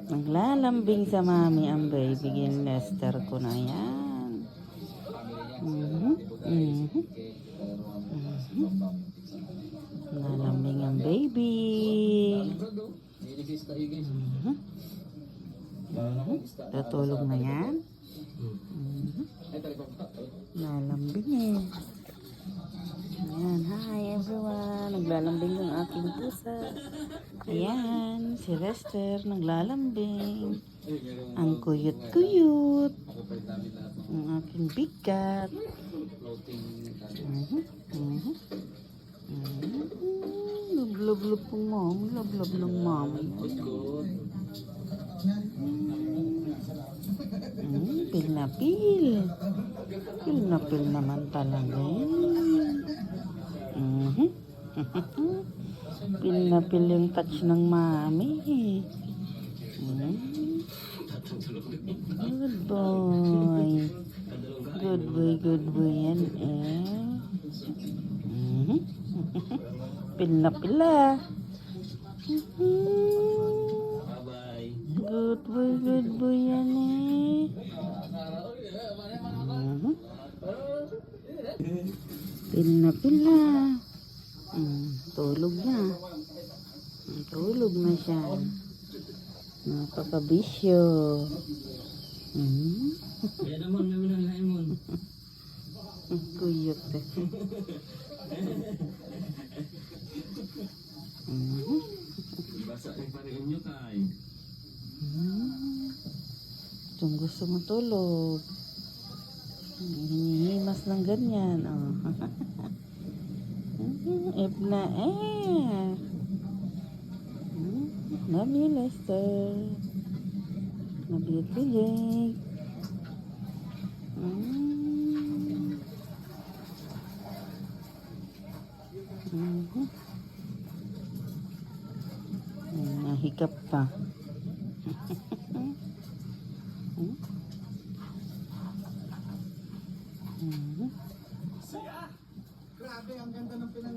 Naglalambing sa mami ang baby Lester ko na yan. Nalambing ang baby. Tutulog na yan. Nalambing eh. Ayan, hi everyone. Naglalambing ang aking pusa. Ayan, si Lester naglalambing. Ang kuyut-kuyut. Ang aking big cat. Lub-lub-lub po mom. Lub-lub ng mom. Pil na pil. Pil na pil naman talaga. Pil na pil yung touch ng mami. Good boy. Good boy, good boy yan eh. Pil na pila. Good boy yan eh. Pil na pila. Tulog na. Tulog na siya. Napakabisyo. Kaya naman namin ang laimon. Kuyot eh. Basa yung pariin nyo kay. Kung gusto mo tulog, hinihimas ng ganyan. Oh. If na eh. Love you, Lester. Love you, Jake. Nahikap pa. Grabe, ang ganda ng pinang...